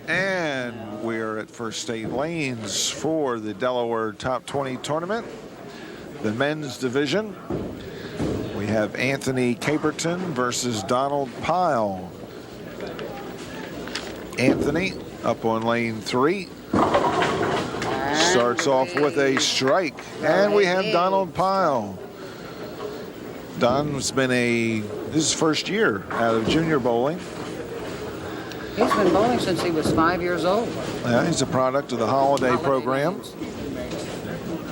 And we're at First State Lanes for the Delaware Top 20 tournament, the men's division. We have Anthony Caperton versus Donald Pyle. Anthony up on lane 3. Starts off with a strike. And we have Donald Pyle. Don's been his first year out of junior bowling. He's been bowling since he was 5 years old. Yeah, he's a product of the holiday program. Games.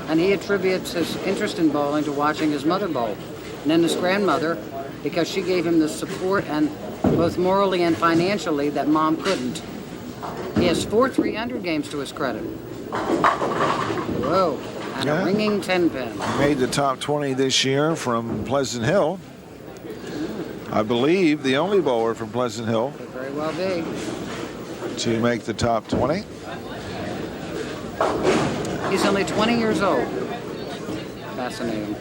And he attributes his interest in bowling to watching his mother bowl. And then his grandmother, because she gave him the support, and both morally and financially, that mom couldn't. He has 4 300 games to his credit. Whoa. And a ringing 10-pin. He made the top 20 this year from Pleasant Hill. I believe the only bowler from Pleasant Hill. Could very well be. To make the top 20. He's only 20 years old. Fascinating.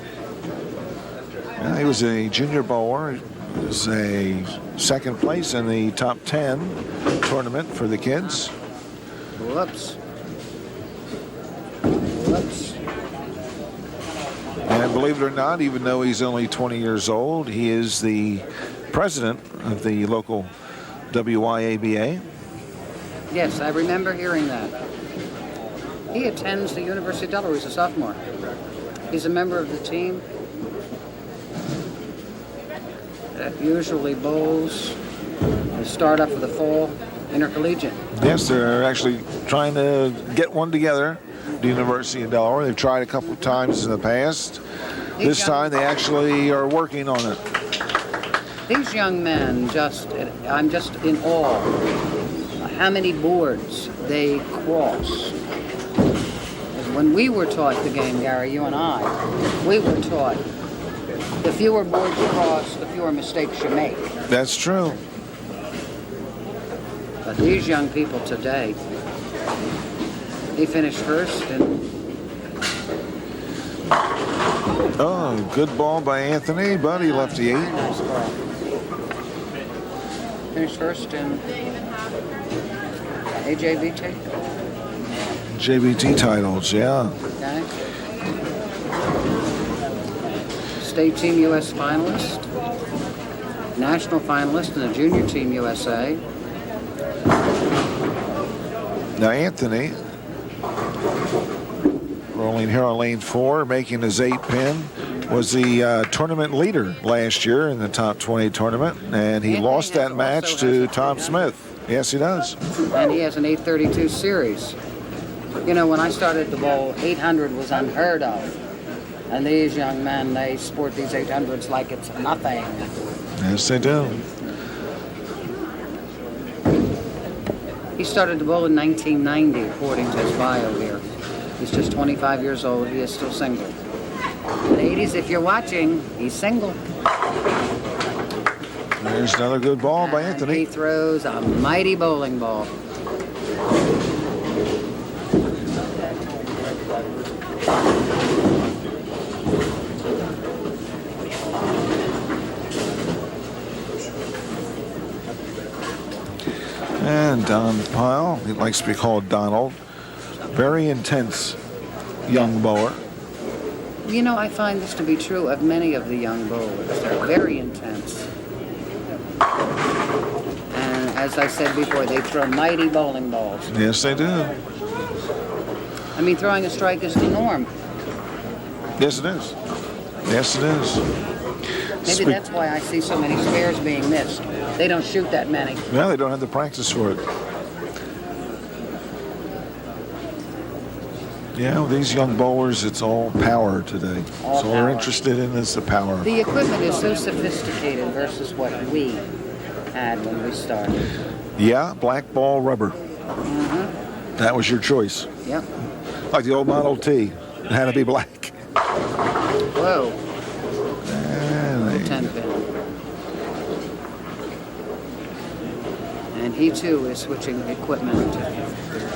Yeah, he was a junior bowler. He was a second place in the top 10 tournament for the kids. Whoops. And believe it or not, even though he's only 20 years old, he is the president of the local WYABA. Yes, I remember hearing that. He attends the University of Delaware. He's a sophomore. He's a member of the team that usually bowls the start up for the fall intercollegiate. Yes, they're actually trying to get one together, the University of Delaware. They've tried a couple of times in the past. This time they actually are working on it. These young men, I'm just in awe how many boards they cross. When we were taught the game, Gary, you and I, we were taught the fewer boards you cross, the fewer mistakes you make. That's true. But these young people today, he finished first and... Oh, good ball by Anthony, but he left the 8. Nice ball. Finished first in AJBT. JBT titles, yeah. Okay. State Team US finalist, national finalist in the Junior Team USA. Now Anthony, rolling here on lane 4, making his 8-pin, was the tournament leader last year in the top 20 tournament, and he lost that match to Tom Smith. Yes, he does. And he has an 832 series. You know, when I started to bowl, 800 was unheard of. And these young men, they sport these 800s like it's nothing. Yes, they do. He started to bowl in 1990, according to his bio here. He's just 25 years old. He is still single. Ladies, if you're watching, he's single. There's another good ball by Anthony. He throws a mighty bowling ball. And Don Pyle, he likes to be called Donald. Very intense young bowler. You know, I find this to be true of many of the young bowlers. They're very intense. And as I said before, they throw mighty bowling balls. Yes, they do. I mean, throwing a strike is the norm. Yes, it is. Yes, it is. Maybe that's why I see so many spares being missed. They don't shoot that many. No, they don't have the practice for it. Yeah, well, these young bowlers, it's all power today. So we're interested in is the power. The equipment is so sophisticated versus what we had when we started. Yeah, black ball rubber. Mm-hmm. That was your choice. Yep. Like the old Model T. It had to be black. Whoa. And 10-pin. And he too is switching equipment to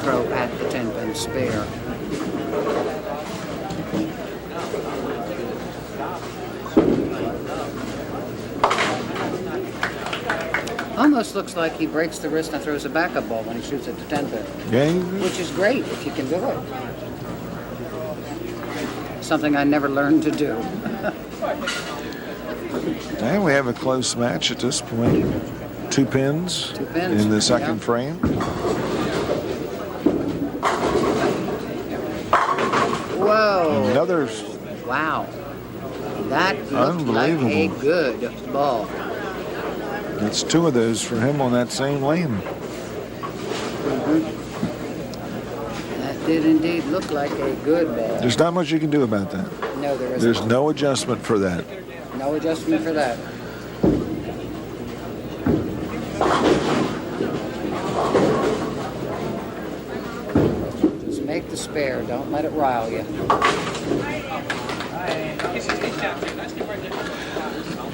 throw at the 10-pin spare. Almost looks like he breaks the wrist and throws a backup ball when he shoots at the 10 pin. Yeah. Which is great if you can do it. Something I never learned to do. And we have a close match at this point. Two pins in the second frame. Whoa. Another. Wow. That looked like a good ball. That's two of those for him on that same lane. That did indeed look like a good ball. There's not much you can do about that. No, there isn't. There's no adjustment for that. No adjustment for that. Just make the spare. Don't let it rile you.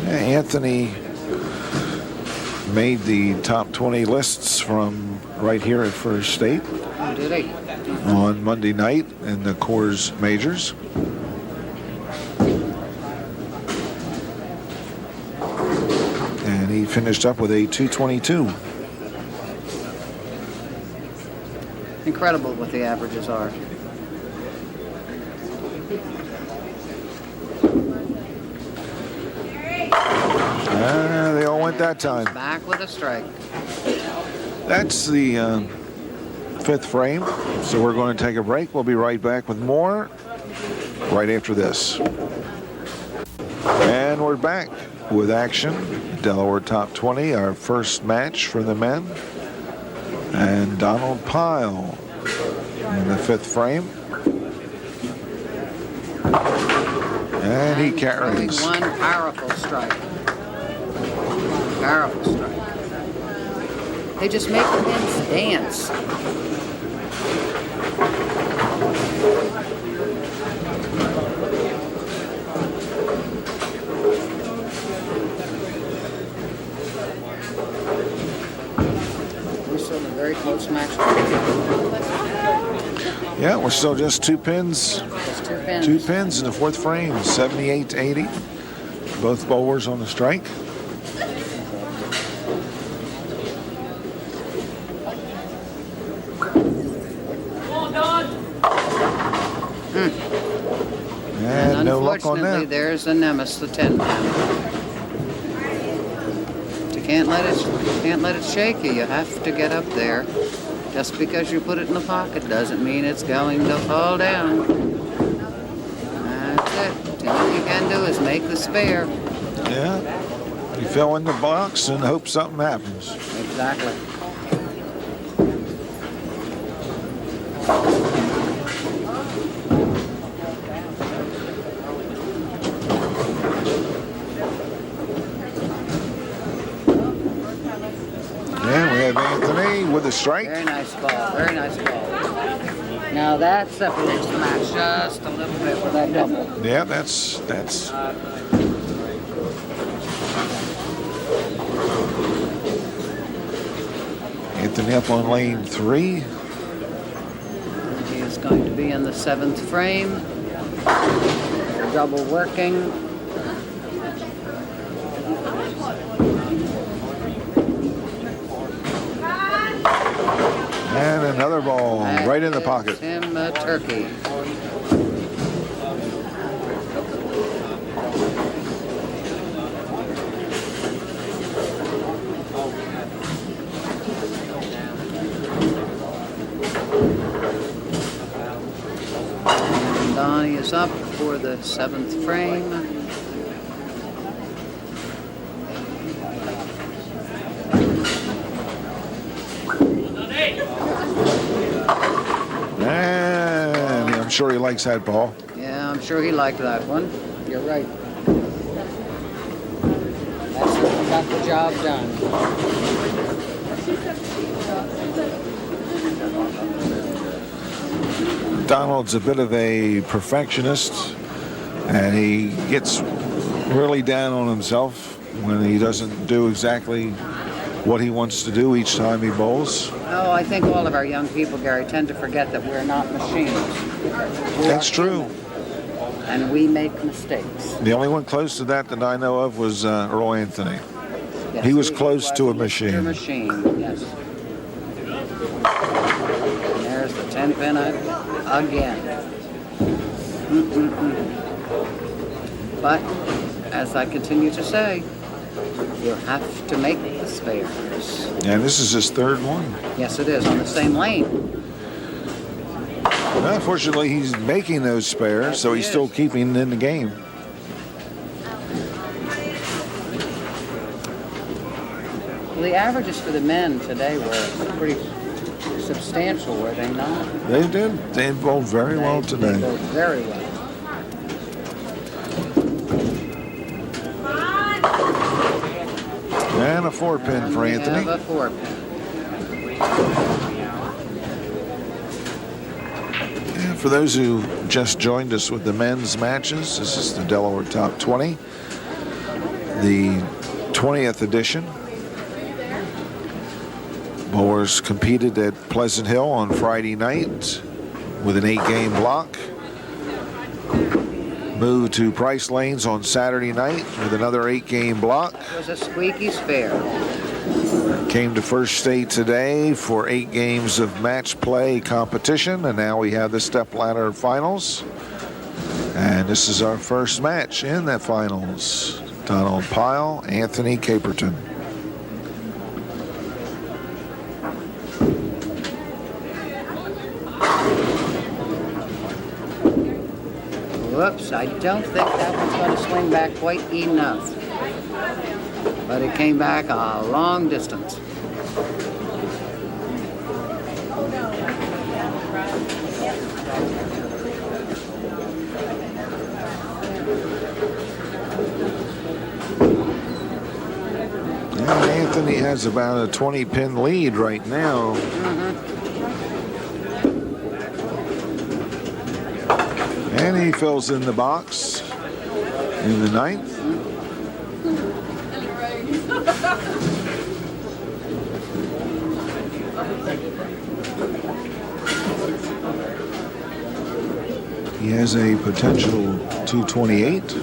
Anthony made the top 20 lists from right here at First State. Oh, did he? On Monday night in the Coors Majors. And he finished up with a 222. Incredible what the averages are. They all went that time. Back with a strike. That's the fifth frame. So we're going to take a break. We'll be right back with more right after this. And we're back with action. Delaware Top 20, our first match for the men. And Donald Pyle in the fifth frame. And he carries. One powerful strike. Powerful strike. They just make the pins dance. We're still in a very close match. Yeah, we're still just two pins. Just two pins. Two pins in the fourth frame, 78-80. Both bowlers on the strike. And no luck on that. There's the nemesis, the 10 pin. You can't let it shake you. You have to get up there. Just because you put it in the pocket doesn't mean it's going to fall down. That's it. All you can do is make the spare. Yeah. You fill in the box and hope something happens. Exactly. And we have Anthony with a strike. Very nice ball. Very nice ball. Now that separates the match just a little bit with that double. Yeah, that's Anthony up on lane 3. He is going to be in the 7th frame. Double working. And another ball right in the pocket. Him a turkey. And Donnie is up for the 7th frame. And I'm sure he likes that ball. Yeah, I'm sure he liked that one. You're right. That's got the job done. Donald's a bit of a perfectionist, and he gets really down on himself when he doesn't do exactly what he wants to do each time he bowls. Oh, I think all of our young people, Gary, tend to forget that we're not machines. That's true. And we make mistakes. The only one close to that I know of was Earl Anthony. Yeah. Yes, he was close to a Mr. machine. Machine, yes. And there's the 10-pin again. But, as I continue to say, you have to make the spares. And this is his third one. Yes, it is, on the same lane. Unfortunately, he's making those spares, so he's still keeping in the game. Well, the averages for the men today were pretty substantial, were they not? They did. They bowled very well today. They bowled very well. And a 4-pin for Anthony. We have a 4-pin. And for those who just joined us with the men's matches, this is the Delaware Top 20, the 20th edition. Bowlers competed at Pleasant Hill on Friday night with an 8-game block. Moved to Price Lanes on Saturday night with another 8-game block. It was a squeaky spare. Came to First State today for 8 games of match play competition, and now we have the Stepladder finals. And this is our first match in that finals. Donald Pyle, Anthony Caperton. Whoops, I don't think that one's going to swing back quite enough. But it came back a long distance. And Anthony has about a 20-pin lead right now. And he fills in the box in the 9th. He has a potential 228.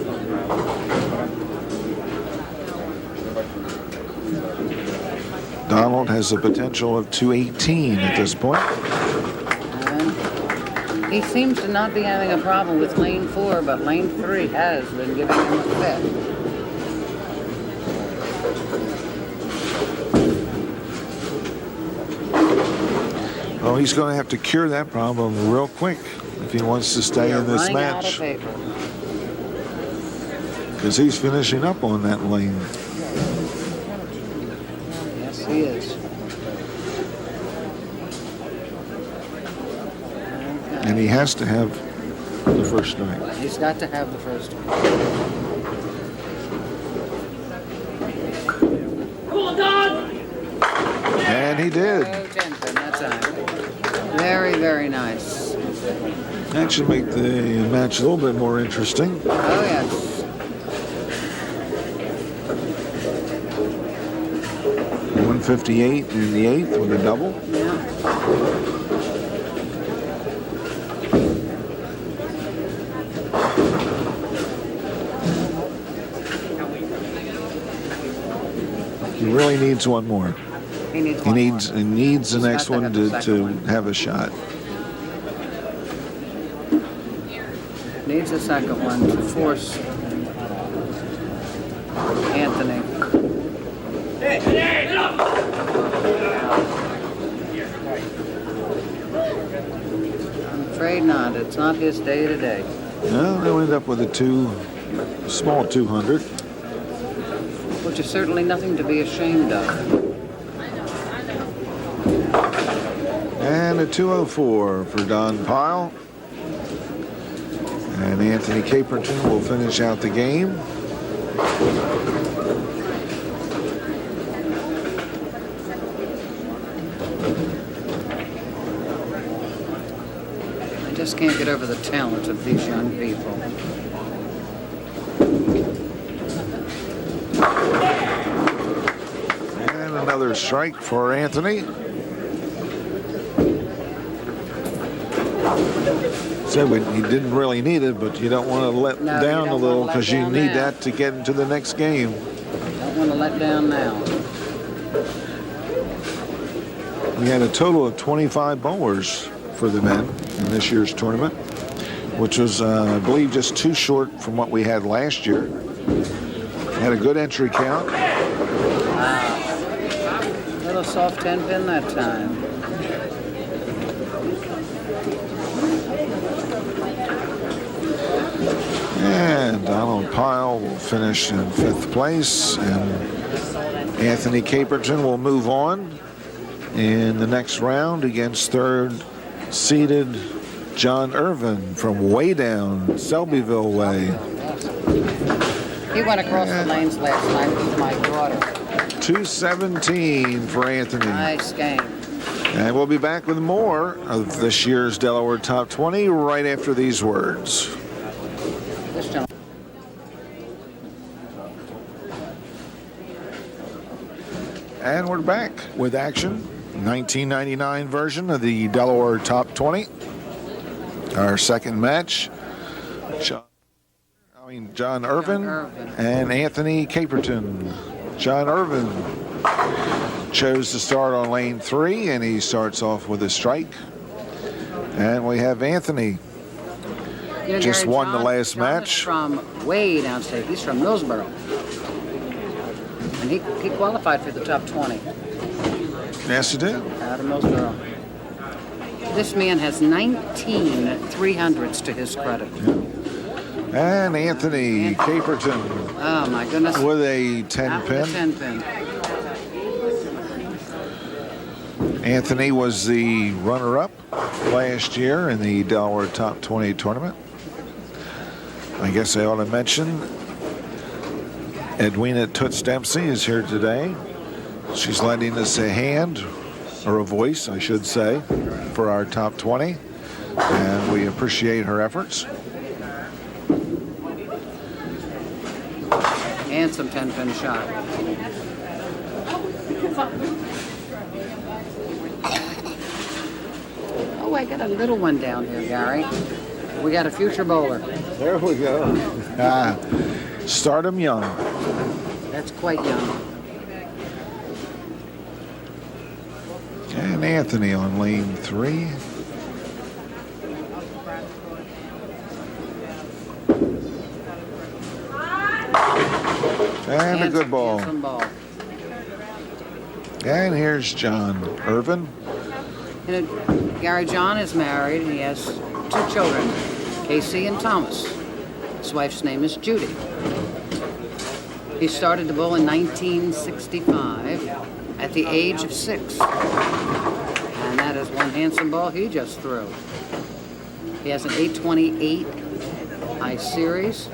Donald has a potential of 218 at this point. He seems to not be having a problem with lane 4, but lane 3 has been giving him a fit. Oh, he's going to have to cure that problem real quick if he wants to stay in this match. Because he's finishing up on that lane. Yes, he is. And he has to have the first strike. He's got to have the first one. Come on, Don! And he did. Oh, 10-pin that time. Very, very nice. That should make the match a little bit more interesting. Oh, yes. .158 in the 8th with a double. Yeah. He really needs one more. He needs He one needs more. the next got to one have the to second one. have a shot. Needs a second one to force Anthony. I'm afraid not. It's not his day today. No, they'll end up with a small 200. Which is certainly nothing to be ashamed of. And a 204 for Don Pyle. And Anthony Caperton will finish out the game. I just can't get over the talent of these young people. And another strike for Anthony. Said he didn't really need it, but you don't want to let No, you down a don't little wanna let because you down need that. that to get into the next game. Don't want to let down now. We had a total of 25 bowlers for the men in this year's tournament, which was, I believe, just too short from what we had last year. Had a good entry count. Little soft 10 pin that time. And Donald Pyle will finish in 5th place, and Anthony Caperton will move on in the next round against 3rd seeded John Irvin from way down Selbyville way. He went across the lanes last night with my daughter. 217 for Anthony. Nice game. And we'll be back with more of this year's Delaware Top 20 right after these words. This gentleman. And we're back with action. 1999 version of the Delaware Top 20. Our second match. John Irvin and Anthony Caperton. John Irvin chose to start on lane 3, and he starts off with a strike. And we have Anthony. You know, Just Gary, won the last John match. Is from way downstate. He's from Millsboro. And he qualified for the top 20 Yes, he did. out of Millsboro. This man has 19 300s to his credit. And Anthony Caperton Oh, my goodness. with a 10 After the pin. 10 pin. Anthony was the runner-up last year in the Delaware Top 20 tournament. I guess I ought to mention Edwina Toots Dempsey is here today. She's lending us a hand, or a voice, I should say, for our Top 20, and we appreciate her efforts. And some 10 pin shot. Oh, I got a little one down here, Gary. We got a future bowler. There we go. Start 'em young. That's quite young. And Anthony on lane 3. And a good ball. Handsome ball. And here's John Irvin. You know, Gary, John is married and he has 2 children, Casey and Thomas. His wife's name is Judy. He started to bowl in 1965 at the age of 6. And that is one handsome ball he just threw. He has an 828 I series.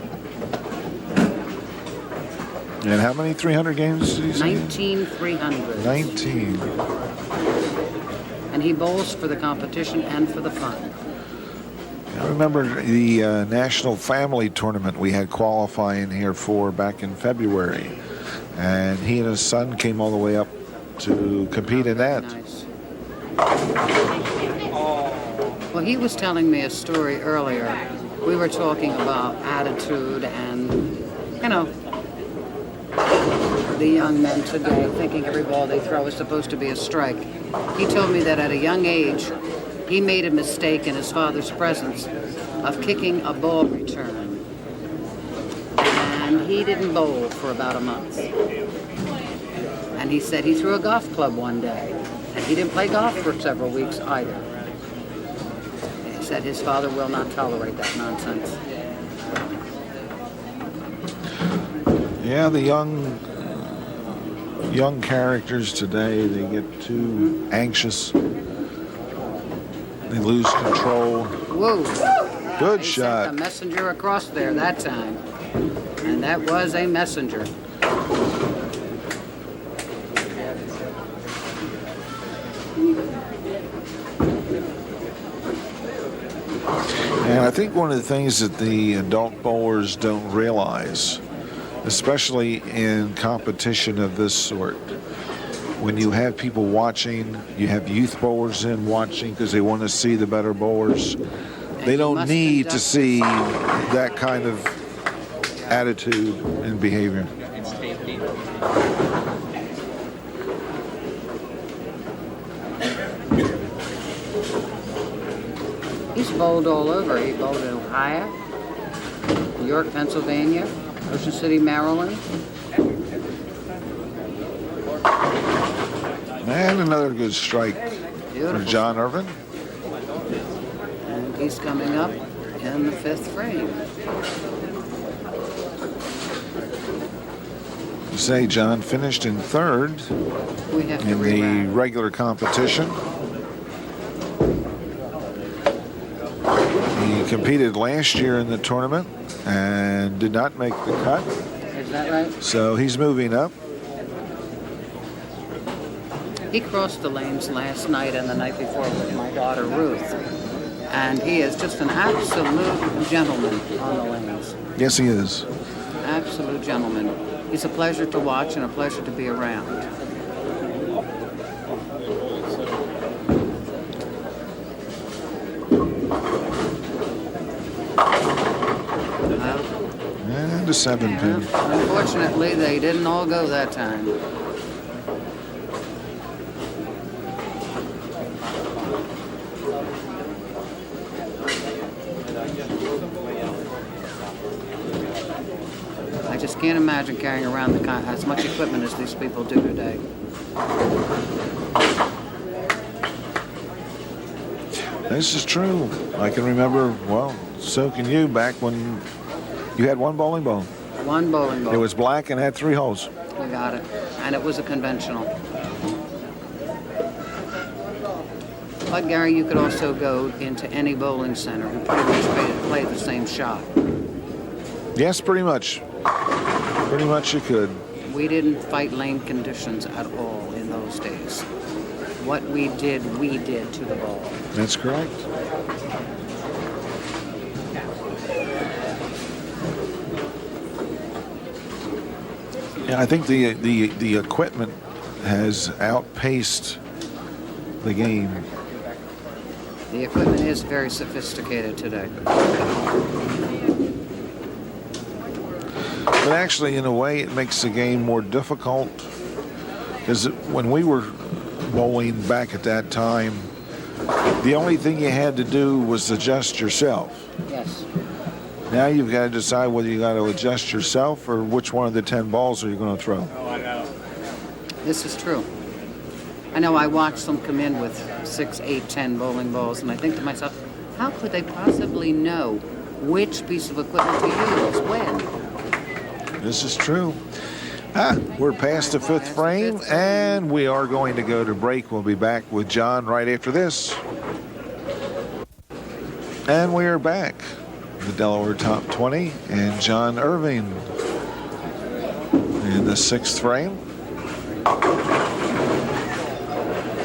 And how many 300 games did he say? 19 300. 19. And he bowls for the competition and for the fun. I remember the National Family Tournament we had qualifying here for back in February. And he and his son came all the way up to compete in that. Nice. Well, he was telling me a story earlier. We were talking about attitude and, you know, the young men today thinking every ball they throw is supposed to be a strike. He told me that at a young age, he made a mistake in his father's presence of kicking a ball return. And he didn't bowl for about a month. And he said he threw a golf club one day. And he didn't play golf for several weeks either. And he said his father will not tolerate that nonsense. Yeah, the young characters today, they get too anxious. They lose control. Whoa. Good He shot. sent a messenger across there that time. And that was a messenger. And I think one of the things that the adult bowlers don't realize, especially in competition of this sort, when you have people watching, you have youth bowlers in watching because they want to see the better bowlers. They don't need to see that kind of attitude and behavior. He's bowled all over. He bowled in Ohio, New York, Pennsylvania, Ocean City, Maryland. And another good strike Beautiful. for John Irvin. And he's coming up in the 5th frame. You say John finished in 3rd We have to in the re-rack. regular competition. He competed last year in the tournament and did not make the cut. Is that right? So he's moving up. He crossed the lanes last night and the night before with my daughter Ruth. And he is just an absolute gentleman on the lanes. Yes, he is. Absolute gentleman. He's a pleasure to watch and a pleasure to be around. And a 7-pin. Unfortunately, they didn't all go that time. I just can't imagine carrying around as much equipment as these people do today. This is true. I can remember, well, so can you, back when you had one bowling ball. One bowling ball. It was black and had 3 holes. We got it. And it was a conventional. But Gary, you could also go into any bowling center and pretty much play the same shot. Yes, pretty much. Pretty much you could. We didn't fight lane conditions at all in those days. What we did to the ball. That's correct. Yeah, I think the equipment has outpaced the game. The equipment is very sophisticated today. But actually, in a way, it makes the game more difficult. Because when we were bowling back at that time, the only thing you had to do was adjust yourself. Yes. Now you've got to decide whether you got to adjust yourself or which one of the 10 balls are you going to throw. Oh, I know. This is true. I know I watched them come in with 6, 8, 10 bowling balls, and I think to myself, how could they possibly know which piece of equipment to use when? This is true. We're past the 5th frame, and we are going to go to break. We'll be back with John right after this. And we are back. The Delaware Top 20 and John Irvin in the 6th frame.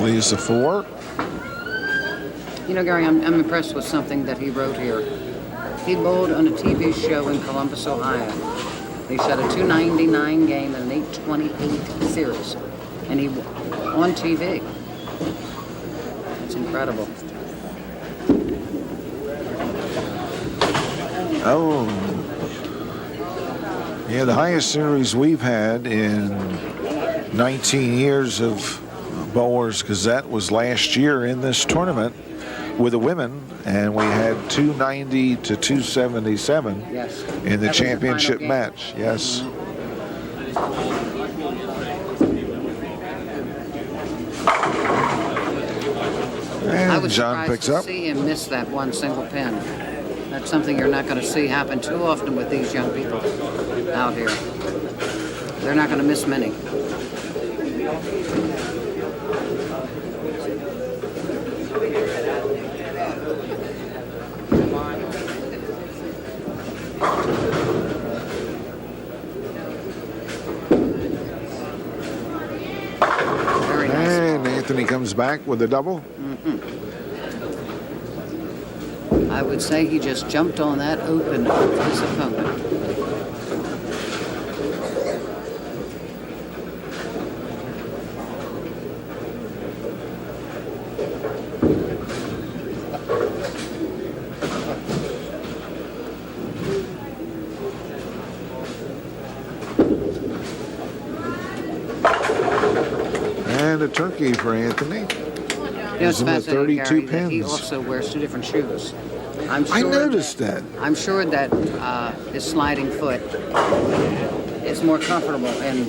Leaves the 4. You know, Gary, I'm impressed with something that he wrote here. He bowled on a TV show in Columbus, Ohio. They shot a 299 game and an 828 series. And he on TV. It's incredible. Oh, yeah, the highest series we've had in 19 years of Bowler's Gazette was last year in this tournament with the women, and we had 290 to 277 Yes. in the That was championship final game. match. Yes. I And was John surprised picks to up. see him miss that one single pin. That's something you're not going to see happen too often with these young people out here. They're not going to miss many. Very nice. And Anthony comes back with a double. I would say he just jumped on that open of his opponent. And a turkey for Anthony. You know, it's Gives him a fascinating, 32 Gary, that he pins. also wears 2 different shoes. I noticed that. I'm sure that his sliding foot is more comfortable in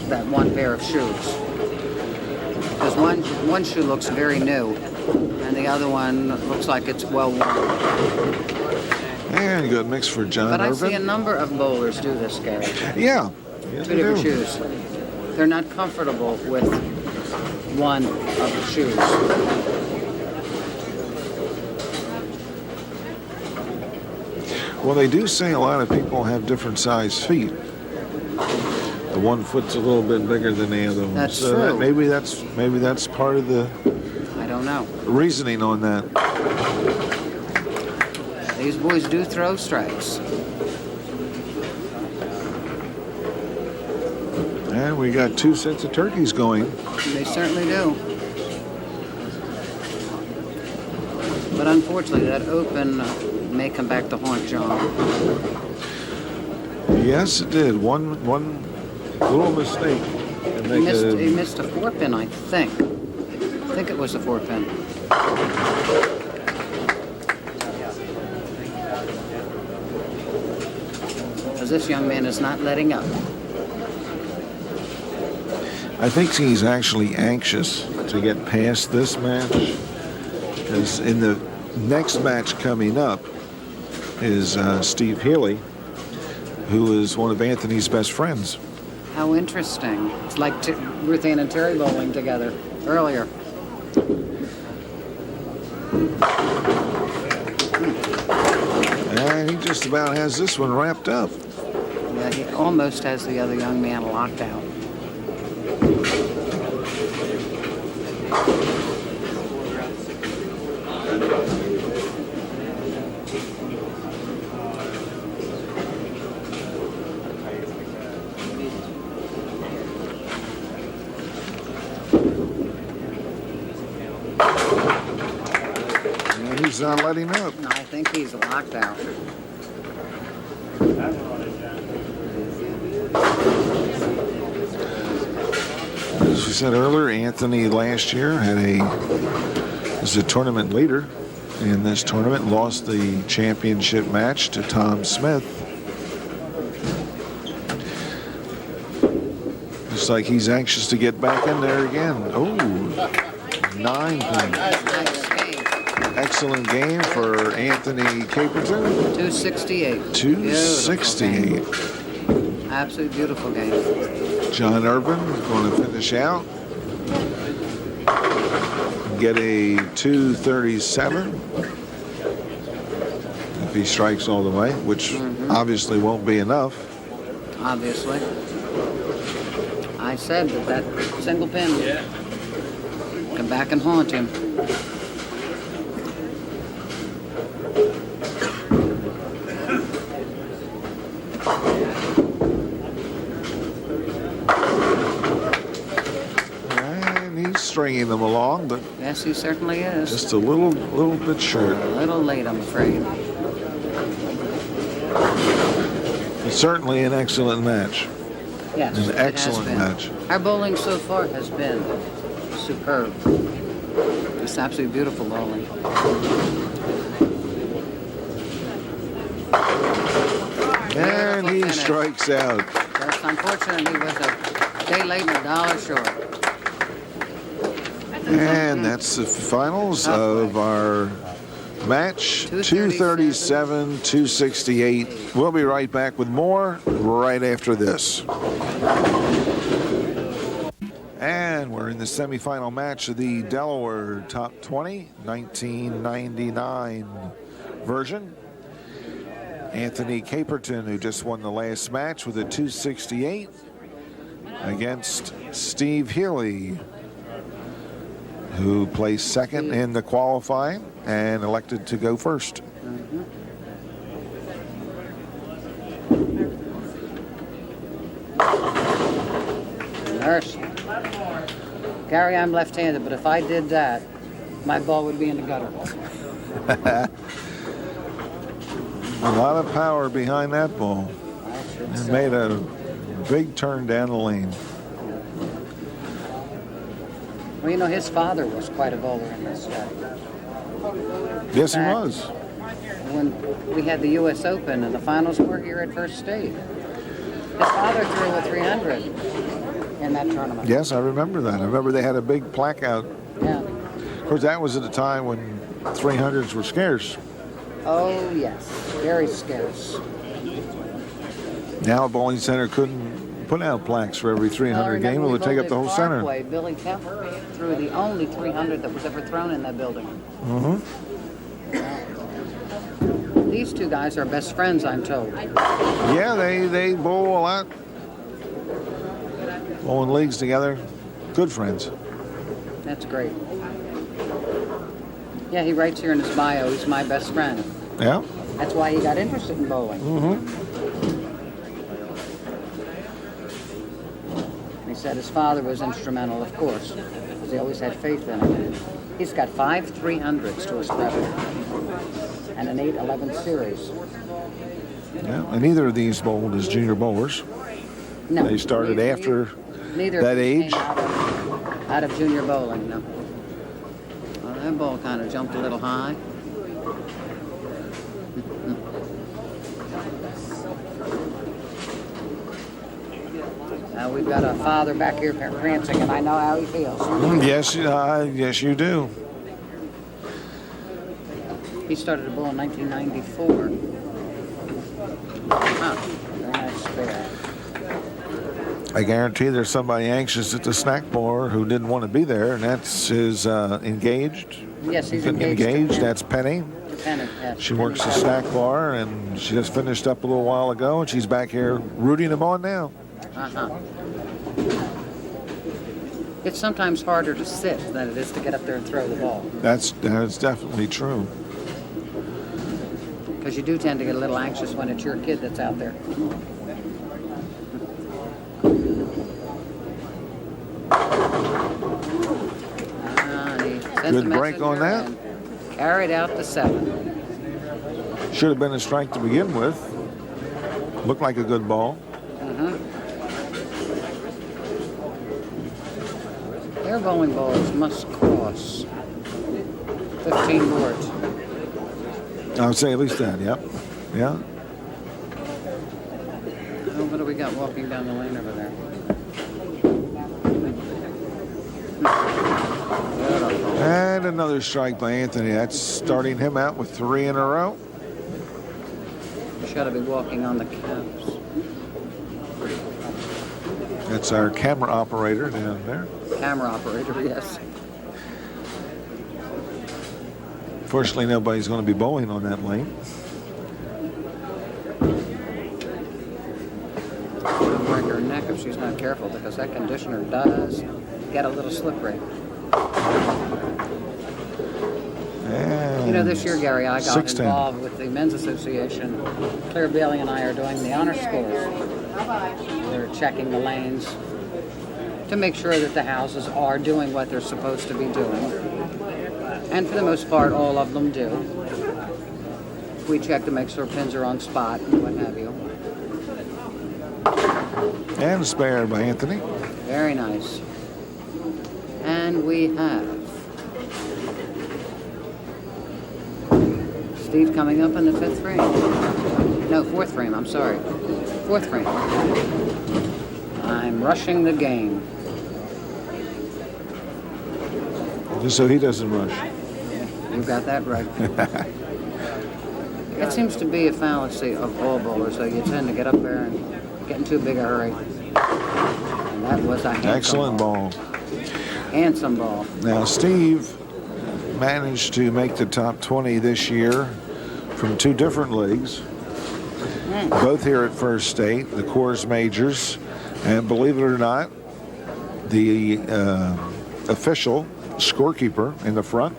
that one pair of shoes. Because one shoe looks very new, and the other one looks like it's well worn. And good mix for John But I Irvin. see a number of bowlers do this, Gary. Yeah. Yes, 2 different they do. shoes. They're not comfortable with one of the shoes. Well, they do say a lot of people have different size feet. The one foot's a little bit bigger than the other one. That's so true. Maybe that's part of the I don't know. reasoning on that. These boys do throw strikes. And we got 2 sets of turkeys going. They certainly do. But unfortunately, that open may come back to haunt John. Yes, it did. One little mistake. And He missed a 4-pin, I think. I think it was a 4-pin. Because this young man is not letting up. I think he's actually anxious to get past this match. Because in the next match coming up is Steve Healy, who is one of Anthony's best friends. How interesting. It's like Ruth Ann and Terry bowling together earlier. And he just about has this one wrapped up. Yeah, he almost has the other young man locked out. And he's not letting up. No, I think he's locked out. As we said earlier, Anthony last year was a tournament leader in this tournament, lost the championship match to Tom Smith. Looks like he's anxious to get back in there again. Oh, 9 points. Nice game. Excellent game for Anthony Caperton. 268. 268. Beautiful game. Absolutely beautiful game. John Irvin going to finish out. Get a 237 if he strikes all the way, which obviously won't be enough. Obviously. I said that single pin would come back and haunt him. And he's stringing them along, but Yes, he certainly is. just a little bit short. A little late, I'm afraid. But certainly an excellent match. Yes, An it has excellent been. match. Our bowling so far has been superb. It's absolutely beautiful bowling. And he finish. strikes out. Just unfortunately, he was a day late and a dollar short. And that's the finals of our match. 237, 268. We'll be right back with more right after this. And we're in the semifinal match of the Delaware Top 20, 1999 version. Anthony Caperton, who just won the last match with a 268, against Steve Healy, who placed second in the qualifying and elected to go first. Nurse. Gary, I'm left-handed, but if I did that, my ball would be in the gutter. A lot of power behind that ball. It made a big turn down the lane. Well, you know, his father was quite a bowler in this day. Yes, he Back was. When we had the U.S. Open and the finals were here at First State. His father threw a 300 in that tournament. Yes, I remember that. I remember they had a big plaque out. Yeah. Of course, that was at a time when 300s were scarce. Oh, yes. Very scarce. Now a bowling center couldn't put out plaques for every 300 game. It would take up the whole center. Parkway, Billy Kemp threw the only 300 that was ever thrown in that building. Mm-hmm. These two guys are best friends, I'm told. Yeah, they bowl a lot. Bowling leagues together. Good friends. That's great. Yeah, he writes here in his bio, he's my best friend. Yeah. That's why he got interested in bowling. Mm-hmm. He said his father was instrumental, of course, because he always had faith in him. He's got 5 300s to his credit and an 8-11 series. Yeah, and neither of these bowled as junior bowlers. No, They started after neither that of them age. came out of junior bowling, no. Well, that ball kind of jumped a little high. Now we've got a father back here prancing, and I know how he feels. Yes, yes, you do. He started to bowl in 1994. Very nice spare. I guarantee there's somebody anxious at the snack bar who didn't want to be there, and that's his engaged. Yes, he's engaged. Engaged. That's Penny. Penny, yes. She works the snack bar, and she just finished up a little while ago, and she's back here rooting him on now. Uh-huh. It's sometimes harder to sit than it is to get up there and throw the ball. That's definitely true. Because you do tend to get a little anxious when it's your kid that's out there. Good break on that. Carried out to 7. Should have been a strike to begin with. Looked like a good ball. Their bowling balls must cross 15 boards. I would say at least that, yep. Yeah. Oh, what do we got walking down the lane over there? And another strike by Anthony. That's starting him out with 3 in a row. Should have been walking on the caps. That's our camera operator down there. Camera operator, yes. Fortunately, nobody's going to be bowling on that lane. She'll break her neck if she's not careful, because that conditioner does get a little slippery. And You know, this year, Gary, I got 6'10". involved with the Men's Association. Claire Bailey and I are doing the honor scores. We're checking the lanes to make sure that the houses are doing what they're supposed to be doing. And for the most part, all of them do. We check to make sure pins are on spot and what have you. And a spare by Anthony. Very nice. And we have Steve coming up in the 5th frame. No, 4th frame, I'm sorry. 4th frame. I'm rushing the game. Just so he doesn't rush. You got that right. It seems to be a fallacy of all bowlers, so you tend to get up there and get in too big a hurry. And that was a handsome Excellent ball. Handsome ball. Now, Steve managed to make the top 20 this year from 2 different leagues, both here at First State, the Coors Majors, and believe it or not, the official scorekeeper in the front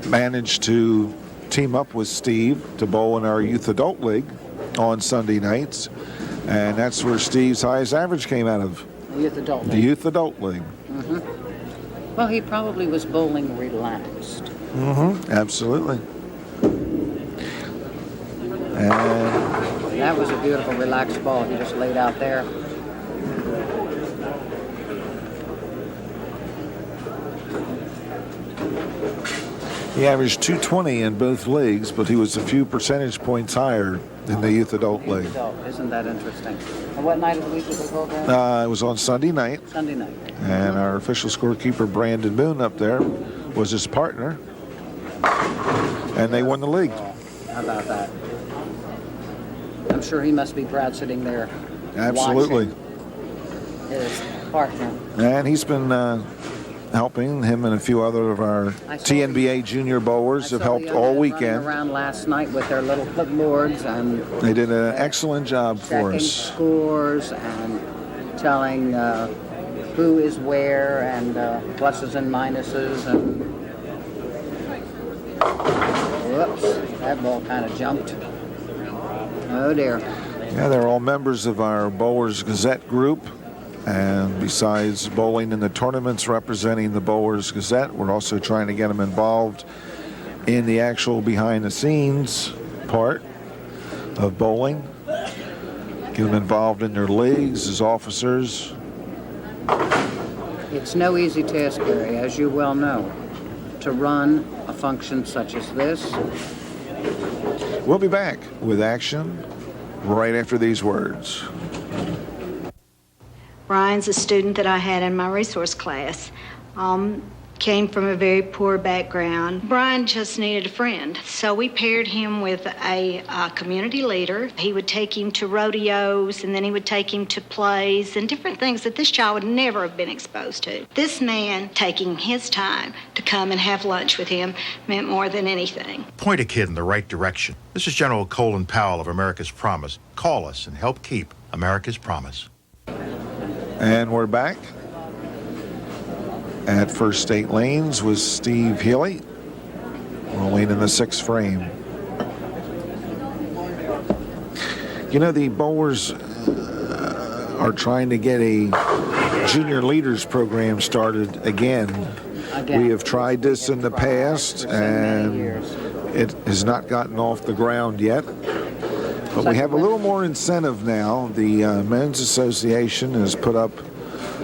managed to team up with Steve to bowl in our Youth Adult League on Sunday nights, and that's where Steve's highest average came out of. Youth Adult League. The Youth Adult League. Well, he probably was bowling relaxed. Absolutely. And That was a beautiful, relaxed ball he just laid out there. He averaged 220 in both leagues, but he was a few percentage points higher in the youth adult league. Isn't that interesting? And what night of the week did they go there? It was on Sunday night. Sunday night. And our official scorekeeper, Brandon Boone, up there was his partner. And they won the league. How about that? I'm sure he must be proud sitting there. Absolutely. His partner. And he's been helping him and a few other of our TNBA junior bowlers have helped all weekend. Around last night with their little clipboards, and they did an excellent job for us. Scores and telling who is where and pluses and minuses. And whoops, that ball kind of jumped. Oh dear. Yeah, they're all members of our Bowlers Gazette group. And besides bowling in the tournaments representing the Bowlers Gazette, we're also trying to get them involved in the actual behind-the-scenes part of bowling. Get them involved in their leagues as officers. It's no easy task, Gary, as you well know, to run a function such as this. We'll be back with action right after these words. Brian's a student that I had in my resource class. Came from a very poor background. Brian just needed a friend, so we paired him with a community leader. He would take him to rodeos, and then he would take him to plays and different things that this child would never have been exposed to. This man taking his time to come and have lunch with him meant more than anything. Point a kid in the right direction. This is General Colin Powell of America's Promise. Call us and help keep America's Promise. And we're back at First State Lanes with Steve Healy, rolling in the sixth frame. You know, the bowlers are trying to get a junior leaders program started again. We have tried this in the past, and it has not gotten off the ground yet. But we have a little more incentive now. The Men's Association has put up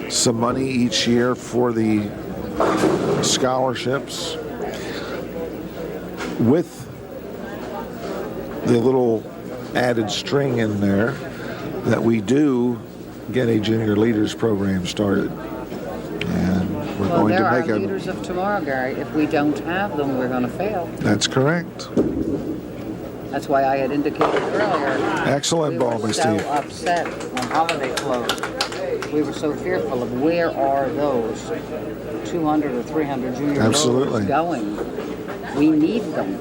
some money each year for the scholarships, with the little added string in there that we do get a junior leaders program started. And we're going to make our leaders of tomorrow, Gary. If we don't have them, we're going to fail. That's correct. That's why I had indicated earlier. Excellent ball by Steve. We were so upset when holiday closed. We were so fearful of where are those 200 or 300 junior bowlers going. We need them.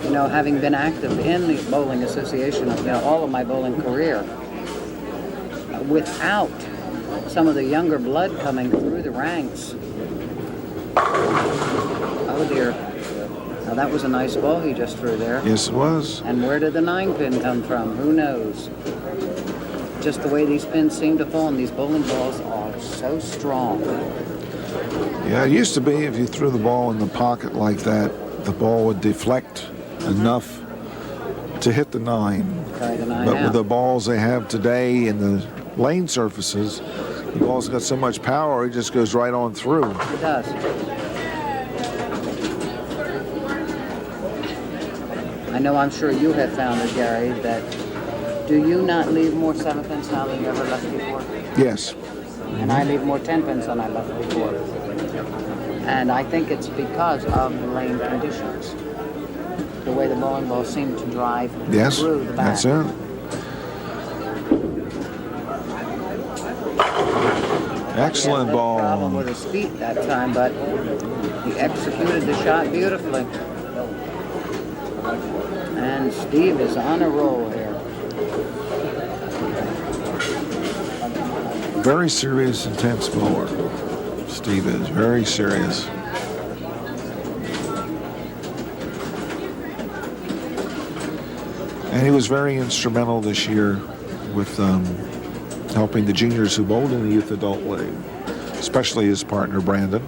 You know, having been active in the bowling association, all of my bowling career, without some of the younger blood coming through the ranks. Oh dear. Now that was a nice ball he just threw there. Yes, it was. And where did the 9-pin come from? Who knows? Just the way these pins seem to fall, and these bowling balls are so strong. Yeah, it used to be if you threw the ball in the pocket like that, the ball would deflect enough to hit the 9. But with the balls they have today in the lane surfaces, the ball's got so much power, it just goes right on through. It does. I know, I'm sure you have found it, Gary, that do you not leave more 7-pins now than you ever left before? Yes. And I leave more 10-pins than I left before. And I think it's because of the lane conditions. The way the bowling balls seem to drive through the back. That's it. Excellent ball. He had a problem with his feet that time, but he executed the shot beautifully. And Steve is on a roll here. Very serious, intense bowler. Steve is very serious. And he was very instrumental this year with helping the juniors who bowled in the youth adult league, especially his partner Brandon.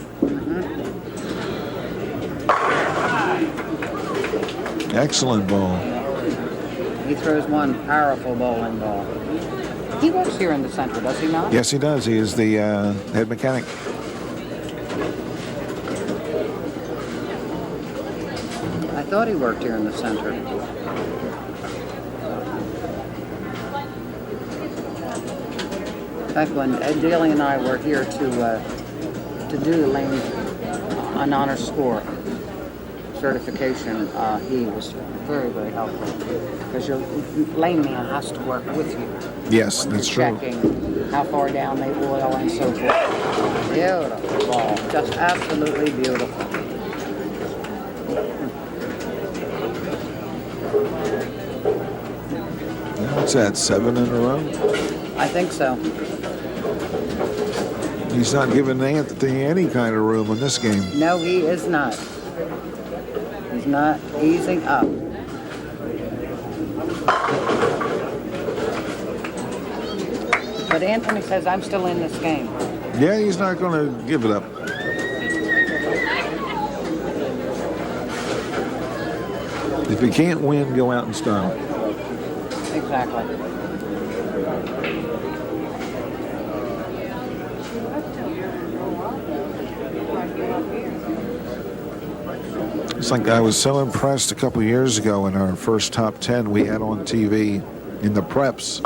Excellent ball. He throws one powerful bowling ball. He works here in the center, does he not? Yes, he does. He is the head mechanic. thought he worked here in the center. In fact, when Healy and I were here to do an honor score certification, he was very, very helpful. Because your lane man has to work with you. Yes, when that's you're true. checking how far down they oil and so forth. Beautiful ball. Just absolutely beautiful. What's that, 7 in a row? I think so. He's not giving Anthony any kind of room in this game. No, he is not. He's not easing up. But Anthony says, I'm still in this game. Yeah, he's not going to give it up. If you can't win, go out and start him. Exactly. It's like I was so impressed a couple years ago in our first top 10 we had on TV in the preps.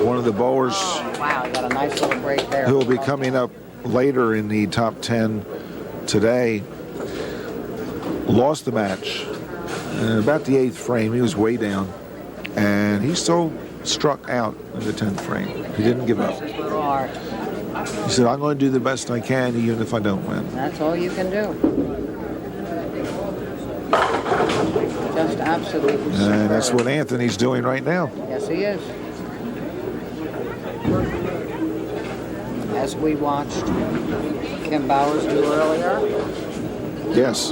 One of the bowlers Wow, you got a nice little break there. who will be coming up later in the top 10 today lost the match. About the 8th frame, he was way down, and he still struck out in the 10th frame. He didn't give up. He said, I'm going to do the best I can even if I don't win. That's all you can do. Just absolutely superb. And that's what Anthony's doing right now. Yes, he is. As we watched Kim Bowers do earlier. Yes.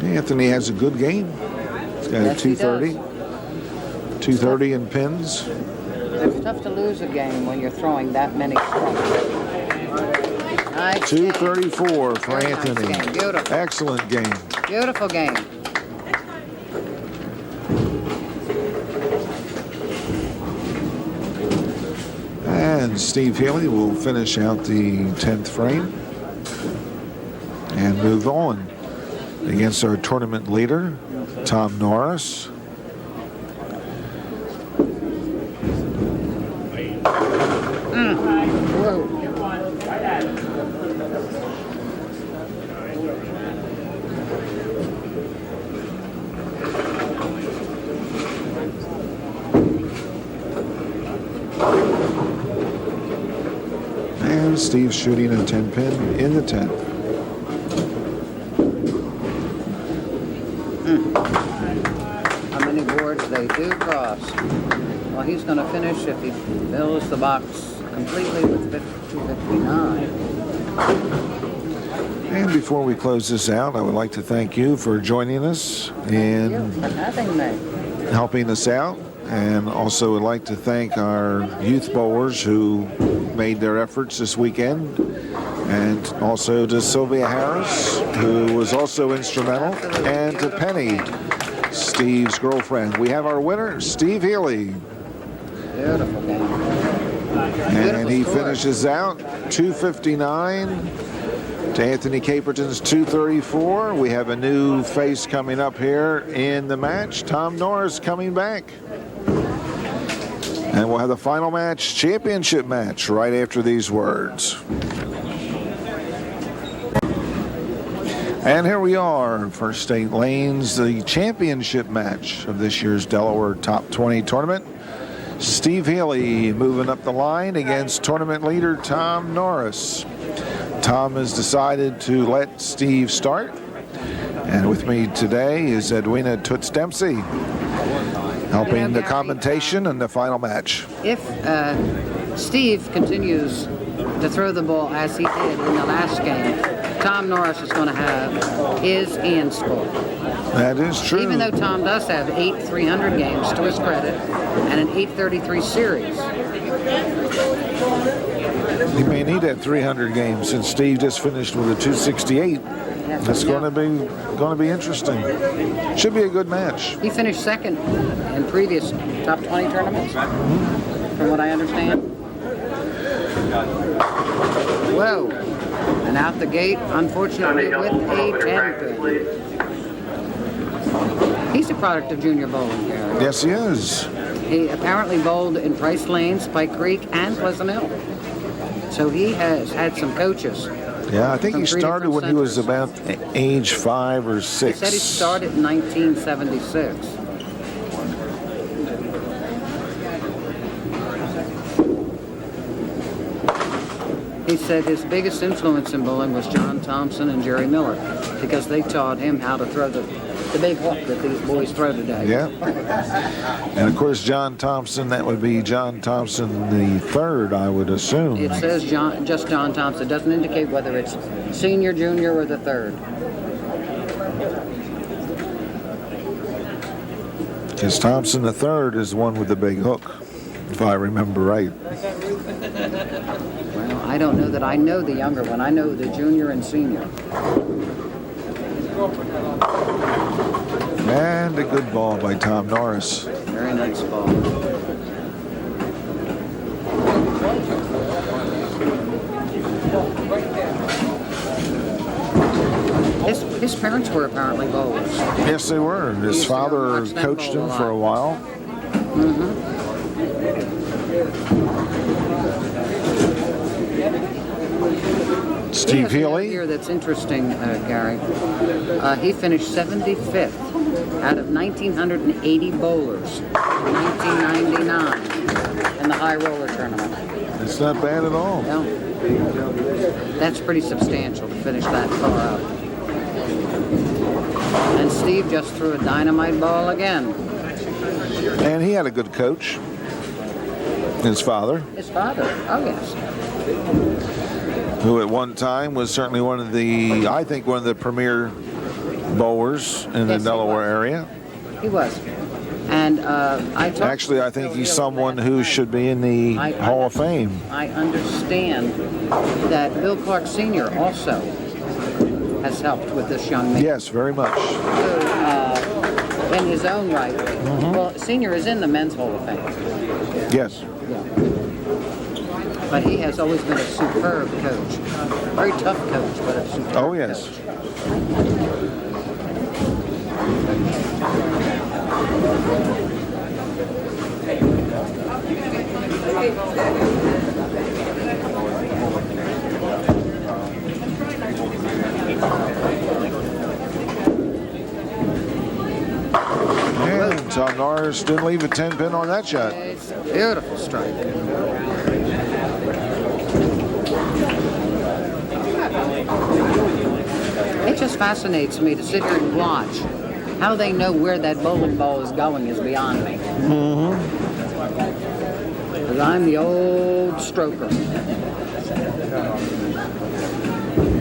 Anthony has a good game. He's got Yes, a he 230. 230 in pins. It's tough to lose a game when you're throwing that many strikes. Nice 234 for Very nice Anthony. game. Beautiful. Excellent game. Beautiful game. And Steve Healy will finish out the 10th frame and move on against our tournament leader, Tom Norris. Whoa. And Steve's shooting a 10 pin in the 10th. How many boards they do cross. Well, he's going to finish if he fills the box completely with 259. And before we close this out, I would like to thank you for joining us Thank you and for having me. helping us out. And also would like to thank our youth bowlers who made their efforts this weekend. And also to Sylvia Harris, who was also instrumental. And to Penny, Steve's girlfriend. We have our winner, Steve Healy. Beautiful game. And he Beautiful score. finishes out 259 to Anthony Caperton's 234. We have a new face coming up here in the match. Tom Norris coming back. And we'll have the final match, championship match, right after these words. And here we are, First State Lanes, the championship match of this year's Delaware Top 20 tournament. Steve Healy moving up the line against tournament leader Tom Norris. Tom has decided to let Steve start. And with me today is Edwina Toots Dempsey, helping the commentation and the final match. If Steve continues to throw the ball as he did in the last game, Tom Norris is going to have his end score. That is true. Even though Tom does have 8 300 games to his credit and an 833 series. He may need that 300 games since Steve just finished with a 268. It's going to be interesting. Should be a good match. He finished second in previous top 20 tournaments, from what I understand. Whoa. And out the gate, unfortunately, with a 10 pin. He's a product of junior bowling, Gary. Yes, he is. He apparently bowled in Price Lane, Spike Creek, and Pleasant Hill. So he has had some coaches. Yeah, I think From he three started when different he was centers. about age 5 or 6. He said he started in 1976. He said his biggest influence in bowling was John Thompson and Jerry Miller because they taught him how to throw the big hook that these boys throw today. Yeah. And of course, John Thompson, that would be John Thompson the third, I would assume. It says just John Thompson. It doesn't indicate whether it's senior, junior, or the third. Because Thompson the third is the one with the big hook, if I remember right. Well, I don't know that I know the younger one. I know the junior and senior. And a good ball by Tom Norris. Very nice ball. His parents were apparently bowlers. Yes, they were. His used to father watch them coached bowl him a for a while. Steve He has a note Healy. here that's interesting, Gary. He finished 75th out of 1,980 bowlers in 1999 in the high roller tournament. It's not bad at all. Yeah. That's pretty substantial to finish that far out. And Steve just threw a dynamite ball again. And he had a good coach. His father, His father, oh yes. who at one time was certainly one of the premier bowlers in the Yes, he Delaware was. area. He was. And I talked Actually, I think he's someone who should be in the Hall of Fame. I understand that Bill Clark Sr. also has helped with this young man. Yes, very much. Who, in his own right. Well, Senior is in the Men's Hall of Fame. Yes. Yeah. But he has always been a superb coach. Very tough coach, but a superb Oh, yes. coach. And Tom Norris didn't leave a 10 pin on that shot. It's a beautiful strike. It just fascinates me to sit here and watch. How they know where that bowling ball is going is beyond me. Because I'm the old stroker.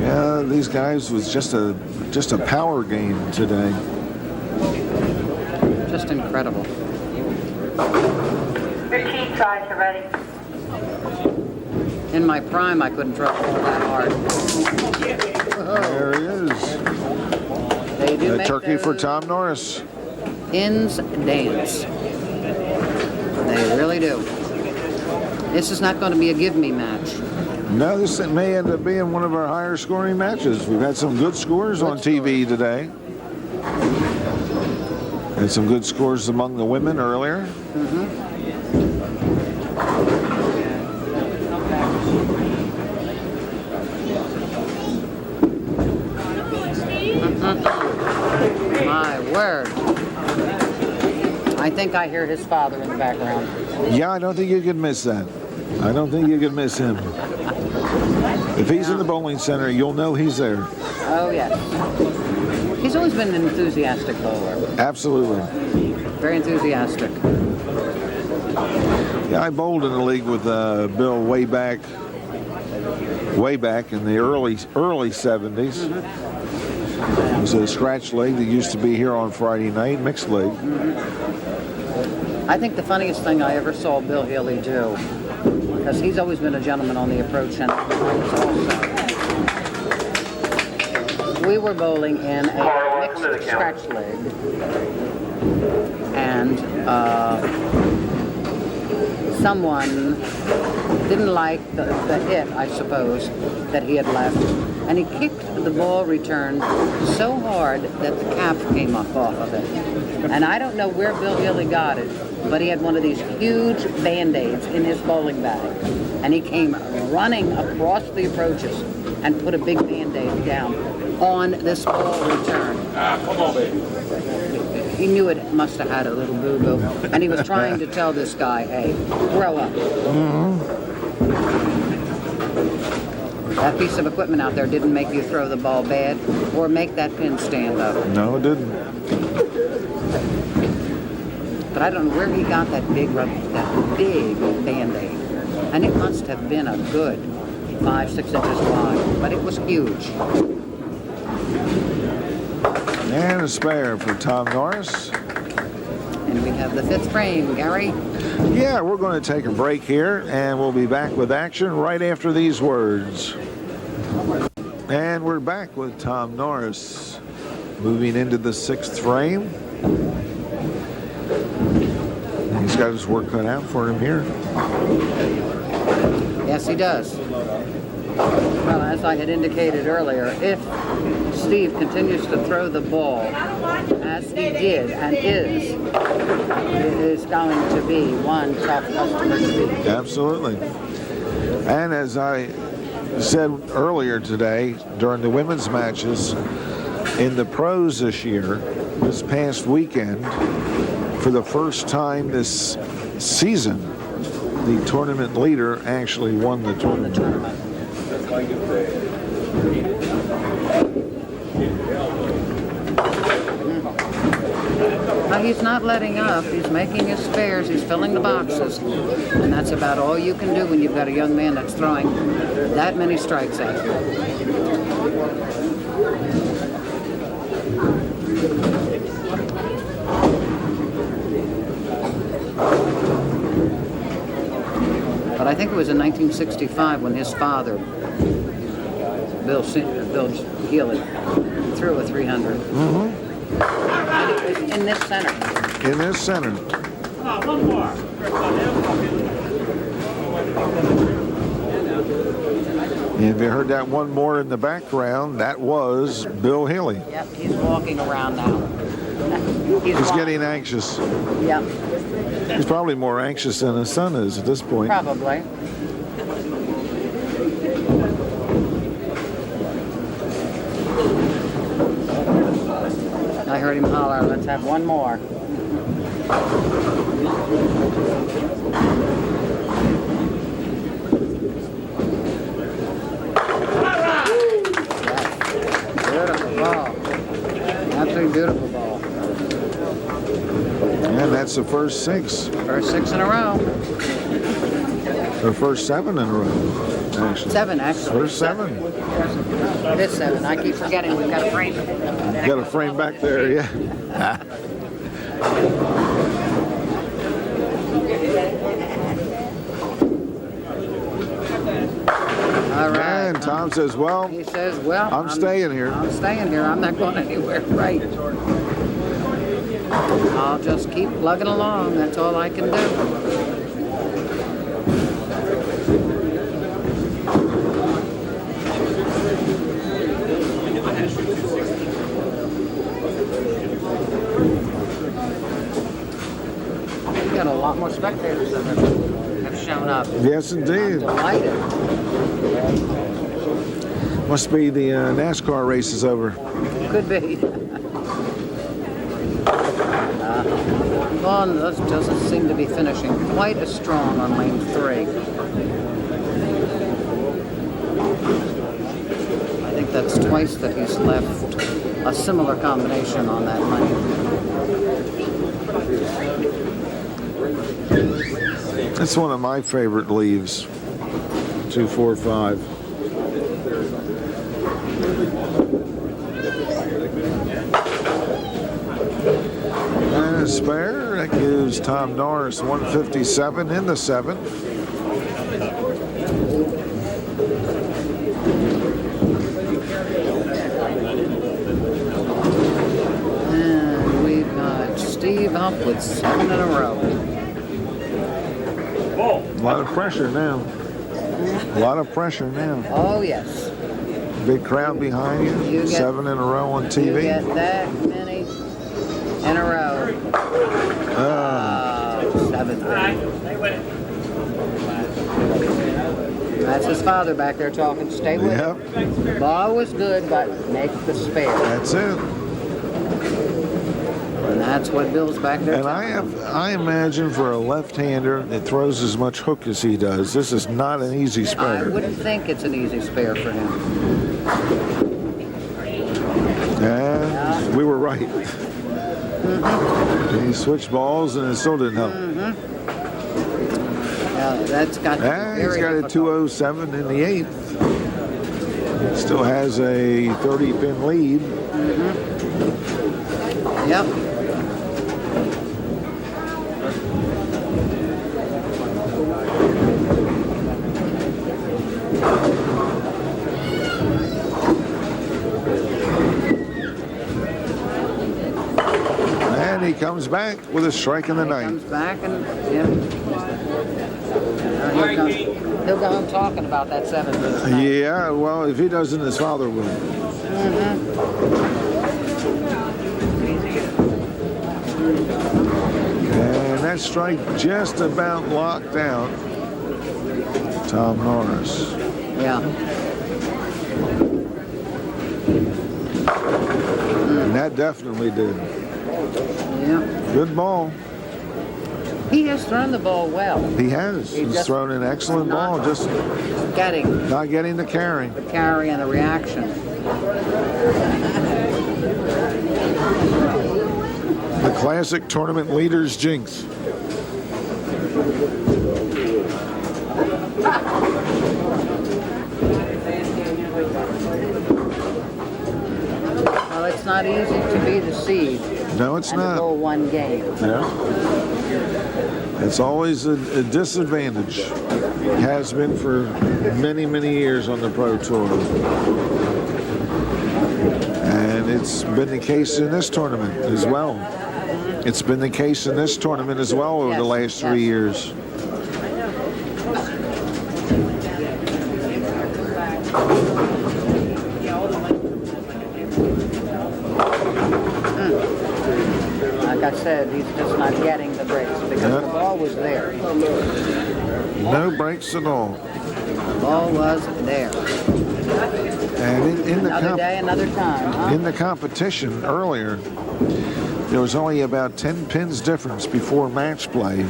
Yeah, these guys was just a power game today. Just incredible. 15 tries are ready. In my prime, I couldn't throw the ball that hard. Whoa. There he is. They do The make turkey for those Tom Norris. Pins dance. They really do. This is not going to be a give me match. No, this may end up being one of our higher scoring matches. We've had some good scores on TV today. Had some good scores among the women earlier. My word. I think I hear his father in the background. Yeah, I don't think you could miss that. I don't think you could miss him. If he's in the bowling center, you'll know he's there. Oh, yes. He's always been an enthusiastic bowler. Absolutely. Very enthusiastic. Yeah, I bowled in the league with Bill way back in the early 70s. It was a scratch league that used to be here on Friday night, mixed league. I think the funniest thing I ever saw Bill Healy do, because he's always been a gentleman on the approach, and I was also. We were bowling in a mixed scratch league, and someone didn't like the hit, I suppose, that he had left. And he kicked the ball return so hard that the cap came off of it. And I don't know where Bill Healy got it, but he had one of these huge Band-Aids in his bowling bag. And he came running across the approaches and put a big Band-Aid down on this ball return. Come on, baby. He knew it must have had a little boo-boo. And he was trying to tell this guy, hey, grow up. That piece of equipment out there didn't make you throw the ball bad or make that pin stand up. No, it didn't. But I don't know where he got that big Band-Aid. And it must have been a good 5-6 inches wide, but it was huge. And a spare for Tom Norris. And we have the 5th frame, Gary. Yeah, we're going to take a break here, and we'll be back with action right after these words. And we're back with Tom Norris, moving into the 6th frame. He's got his work cut out for him here. Yes, he does. Well, as I had indicated earlier, if Steve continues to throw the ball as he did and is, it is going to be one tough customer to beat. Absolutely. And as I said earlier today, during the women's matches, in the pros this year, this past weekend, for the first time this season, the tournament leader actually won the tournament. Now, he's not letting up. He's making his spares. He's filling the boxes. And that's about all you can do when you've got a young man that's throwing that many strikes at you. But I think it was in 1965 when his father, Bill Healy, threw a 300. And it was in this center. In this center. One more. If you heard that one more in the background, that was Bill Healy. Yep, he's walking around now. He's getting anxious. Yep, He's probably more anxious than his son is at this point. probably. I heard him holler, let's have one more. Beautiful ball. Absolutely beautiful ball. And that's the first 6. First 6 in a row. Or first 7 in a row, actually. 7, actually. First 7. It is 7. I keep forgetting we've got a frame. Got a frame back there, yeah. All right. And Tom says, well, He says, well, I'm staying here. I'm staying here. I'm not going anywhere. Right. I'll just keep plugging along. That's all I can do. We got a lot more spectators that have shown up. Yes, indeed. Delighted. Must be the NASCAR race is over. Could be. Vaughn doesn't seem to be finishing quite as strong on lane 3. I think that's twice that he's left a similar combination on that lane. It's one of my favorite leaves. 2, 4, 5. And a spare. That gives Tom Norris 157 in the 7th. And we've got Steve up with 7 in a row. A lot of pressure now. A lot of pressure now. Oh, yes. Big crowd behind you. You get- 7 in a row on You TV. get that many in a row. 7. That's his father back there talking. Stay with Yep. it. Ball was good, but make the spare. That's it. And that's what Bill's back there And telling I imagine for a left-hander that throws as much hook as he does, this is not an easy I spare. wouldn't think it's an easy spare for him. And we were right. He switched balls and it still didn't help. That's got to be And he's very got a difficult. 207 in the 8th. Still has a 30-pin lead. Yep. And he comes back with a strike in the He comes ninth. back and, yeah. He'll go home talking about that 7. Yeah, well, if he doesn't, his father will. And that strike just about locked out Tom Norris. Yeah. And that definitely did. Yeah. Good ball. He has thrown the ball well. He has. He He's just- thrown an excellent ball, just Getting not getting the carry. the carry and the reaction. The classic tournament leader's jinx. Well, it's not easy to be the seed No, it's and to not. go one game. Yeah. It's always a disadvantage. It has been for many, many years on the Pro Tour. And it's been the case in this tournament as well. It's been the case in this tournament as well over the last 3 years. Like I said, he's just not getting the breaks because Yeah. the ball was there. No breaks at all. The ball was there. And in the Another day, another time, huh? in the competition earlier, there was only about 10 pins difference before match play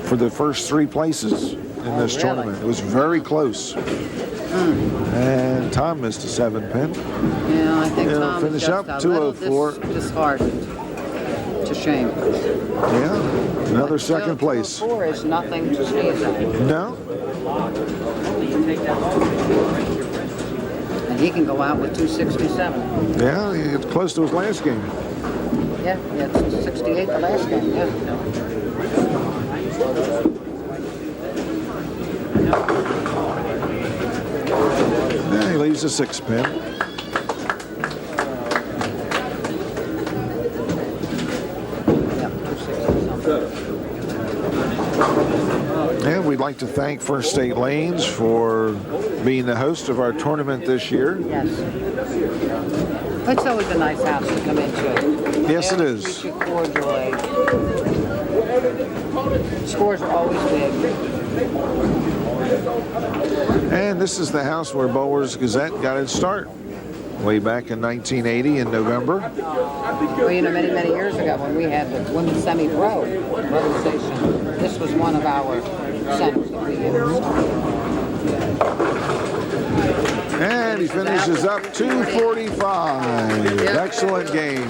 for the first 3 places in this really? tournament. It was very close. And Tom missed a 7-pin. Yeah, I think He'll Tom finish is just up a little 204. disheartened. It's a shame. Yeah, another second place. 4 is nothing to sneeze at. No, And he can go out with 267. yeah, it's close to his last game. Yeah, it's 68 the last game, yeah. Yeah, he leaves a 6-pin. Yeah, 260 something. And we'd like to thank First State Lanes for being the host of our tournament this year. Yes. It's always a nice house to come into. Yes, it They'll is. treat you cordially. Scores are always big. And this is the house where Bowler's Gazette got its start way back in 1980 in November. Well, you know, many, many years ago when we had the women's semi-pro organization, this was one of our centers that we used. And he finishes up 245. Excellent game.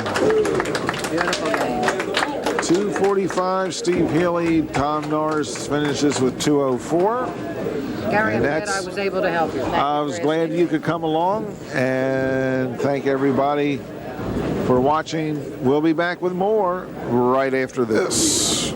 Beautiful game. 245. Steve Healy. Tom Norris finishes with 204. Gary, I'm And glad that's- I was able to help you. Thank I you was for glad asking. you could come along, and thank everybody for watching. We'll be back with more right after this.